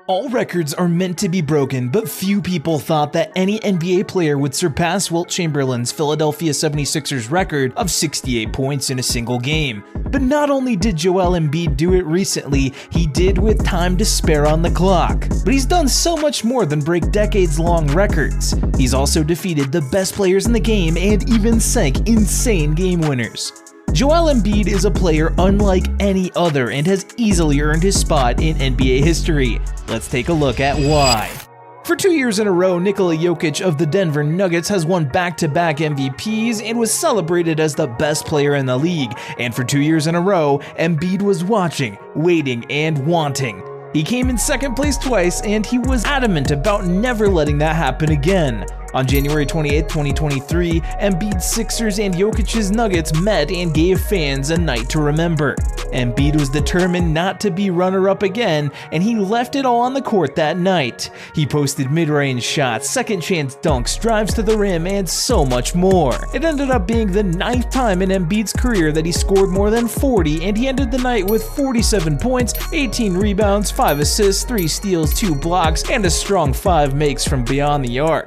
All records are meant to be broken, but few people thought that any NBA player would surpass Wilt Chamberlain's Philadelphia 76ers record of 68 points in a single game. But not only did Joel Embiid do it recently, he did with time to spare on the clock. But he's done so much more than break decades-long records. He's also defeated the best players in the game and even sank insane game winners. Joel Embiid is a player unlike any other and has easily earned his spot in NBA history. Let's take a look at why. For 2 years in a row, Nikola Jokic of the Denver Nuggets has won back-to-back MVPs and was celebrated as the best player in the league. And for 2 years in a row, Embiid was watching, waiting, and wanting. He came in second place twice, and he was adamant about never letting that happen again. On January 28, 2023, Embiid's Sixers and Jokic's Nuggets met and gave fans a night to remember. Embiid was determined not to be runner-up again, and he left it all on the court that night. He posted mid-range shots, second-chance dunks, drives to the rim, and so much more. It ended up being the 9th time in Embiid's career that he scored more than 40, and he ended the night with 47 points, 18 rebounds, 5 assists, 3 steals, 2 blocks, and a strong 5 makes from beyond the arc.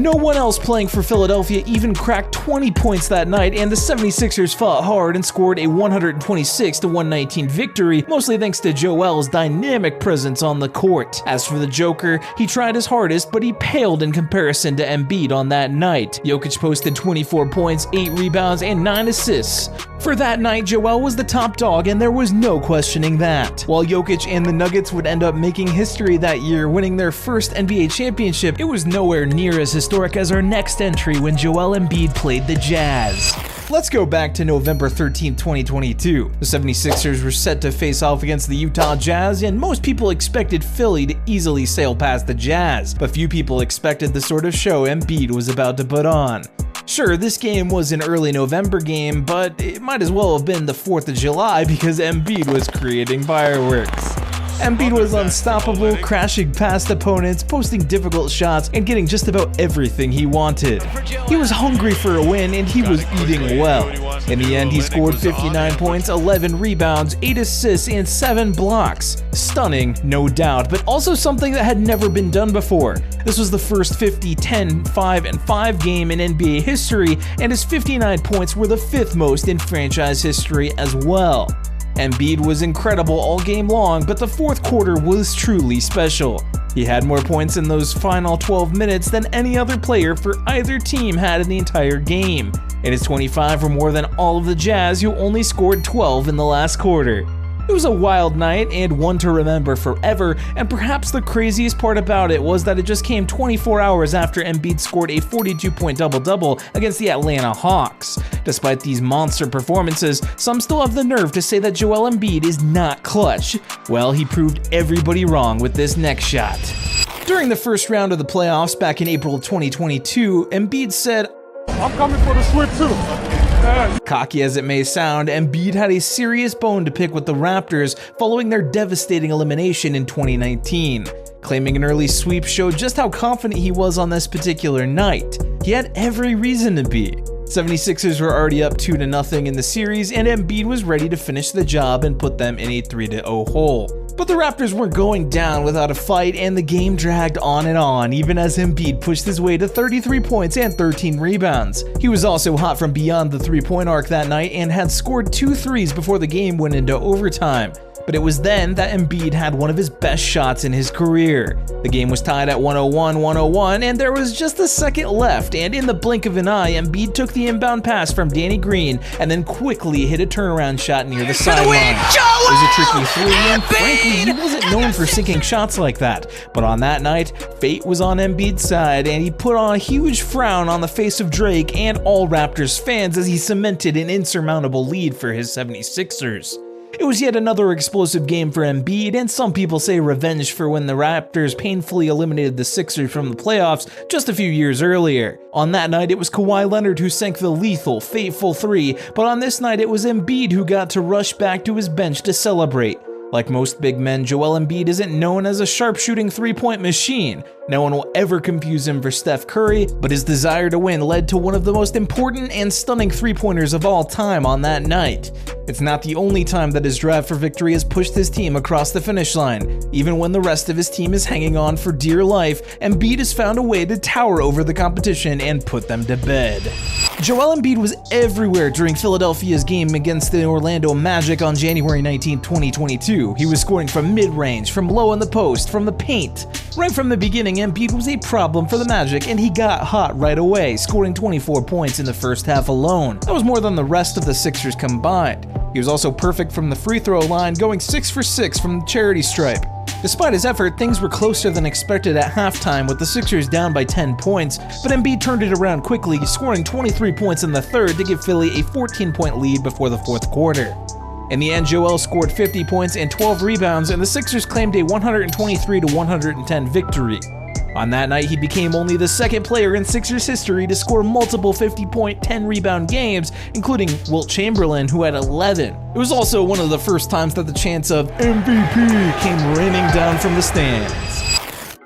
No one else playing for Philadelphia even cracked 20 points that night, and the 76ers fought hard and scored a 126-119 victory, mostly thanks to Joel's dynamic presence on the court. As for the Joker, he tried his hardest, but he paled in comparison to Embiid on that night. Jokic posted 24 points, 8 rebounds, and 9 assists. For that night, Joel was the top dog, and there was no questioning that. While Jokic and the Nuggets would end up making history that year, winning their first NBA championship, it was nowhere near as historic as our next entry when Joel Embiid played the Jazz. Let's go back to November 13, 2022. The 76ers were set to face off against the Utah Jazz, and most people expected Philly to easily sail past the Jazz, but few people expected the sort of show Embiid was about to put on. Sure, this game was an early November game, but it might as well have been the 4th of July because Embiid was creating fireworks. Embiid was unstoppable, crashing past opponents, posting difficult shots, and getting just about everything he wanted. He was hungry for a win, and he was eating well. In the end, he scored 59 points, 11 rebounds, 8 assists, and 7 blocks. Stunning, no doubt, but also something that had never been done before. This was the first 50-10, 5-5 game in NBA history, and his 59 points were the 5th most in franchise history as well. Embiid was incredible all game long, but the 4th quarter was truly special. He had more points in those final 12 minutes than any other player for either team had in the entire game, and his 25 were more than all of the Jazz, who only scored 12 in the last quarter. It was a wild night and one to remember forever, and perhaps the craziest part about it was that it just came 24 hours after Embiid scored a 42-point double-double against the Atlanta Hawks. Despite these monster performances, some still have the nerve to say that Joel Embiid is not clutch. Well, he proved everybody wrong with this next shot. During the first round of the playoffs back in April of 2022, Embiid said, "I'm coming for the switch too." Cocky as it may sound, Embiid had a serious bone to pick with the Raptors following their devastating elimination in 2019. Claiming an early sweep showed just how confident he was on this particular night. He had every reason to be. 76ers were already up 2-0 in the series, and Embiid was ready to finish the job and put them in a 3-0 hole. But the Raptors weren't going down without a fight, and the game dragged on, even as Embiid pushed his way to 33 points and 13 rebounds. He was also hot from beyond the three-point arc that night and had scored 2 threes before the game went into overtime. But it was then that Embiid had one of his best shots in his career. The game was tied at 101-101, and there was just a second left, and in the blink of an eye, Embiid took the inbound pass from Danny Green and then quickly hit a turnaround shot near the sideline. It was a tricky three, and frankly, he wasn't known for sinking shots like that. But on that night, fate was on Embiid's side, and he put on a huge frown on the face of Drake and all Raptors fans as he cemented an insurmountable lead for his 76ers. It was yet another explosive game for Embiid, and some people say revenge for when the Raptors painfully eliminated the Sixers from the playoffs just a few years earlier. On that night, it was Kawhi Leonard who sank the lethal, fateful 3, but on this night, it was Embiid who got to rush back to his bench to celebrate. Like most big men, Joel Embiid isn't known as a sharpshooting three-point machine. No one will ever confuse him for Steph Curry, but his desire to win led to one of the most important and stunning three-pointers of all time on that night. It's not the only time that his drive for victory has pushed his team across the finish line. Even when the rest of his team is hanging on for dear life, Embiid has found a way to tower over the competition and put them to bed. Joel Embiid was everywhere during Philadelphia's game against the Orlando Magic on January 19, 2022. He was scoring from mid-range, from low in the post, from the paint. Right from the beginning, Embiid was a problem for the Magic, and he got hot right away, scoring 24 points in the first half alone. That was more than the rest of the Sixers combined. He was also perfect from the free throw line, going 6 for 6 from the charity stripe. Despite his effort, things were closer than expected at halftime, with the Sixers down by 10 points, but Embiid turned it around quickly, scoring 23 points in the third to give Philly a 14-point lead before the fourth quarter. In the end, Joel scored 50 points and 12 rebounds, and the Sixers claimed a 123-110 victory. On that night, he became only the second player in Sixers history to score multiple 50-point, 10-rebound games, including Wilt Chamberlain, who had 11. It was also one of the first times that the chants of MVP came raining down from the stands.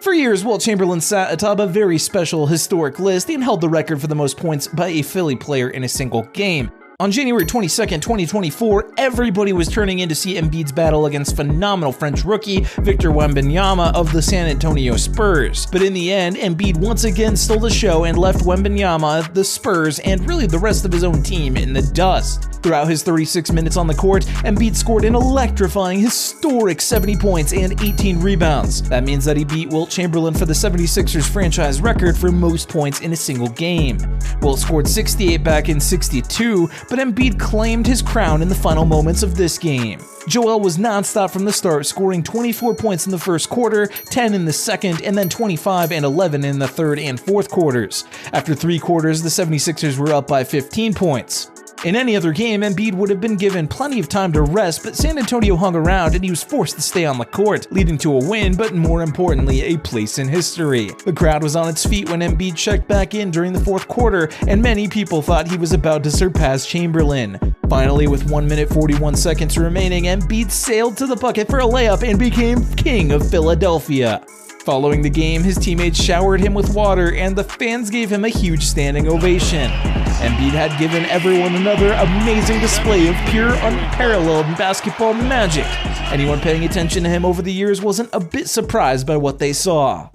For years, Wilt Chamberlain sat atop a very special historic list and held the record for the most points by a Philly player in a single game. On January 22, 2024, everybody was turning in to see Embiid's battle against phenomenal French rookie Victor Wembanyama of the San Antonio Spurs. But in the end, Embiid once again stole the show and left Wembanyama, the Spurs, and really the rest of his own team in the dust. Throughout his 36 minutes on the court, Embiid scored an electrifying, historic 70 points and 18 rebounds. That means that he beat Wilt Chamberlain for the 76ers franchise record for most points in a single game. Wilt scored 68 back in 62, but Embiid claimed his crown in the final moments of this game. Joel was non-stop from the start, scoring 24 points in the first quarter, 10 in the second, and then 25 and 11 in the third and fourth quarters. After 3 quarters, the 76ers were up by 15 points. In any other game, Embiid would have been given plenty of time to rest, but San Antonio hung around and he was forced to stay on the court, leading to a win, but more importantly, a place in history. The crowd was on its feet when Embiid checked back in during the fourth quarter, and many people thought he was about to surpass Chamberlain. Finally, with 1 minute 41 seconds remaining, Embiid sailed to the bucket for a layup and became king of Philadelphia. Following the game, his teammates showered him with water, and the fans gave him a huge standing ovation. Embiid had given everyone another amazing display of pure, unparalleled basketball magic. Anyone paying attention to him over the years wasn't a bit surprised by what they saw.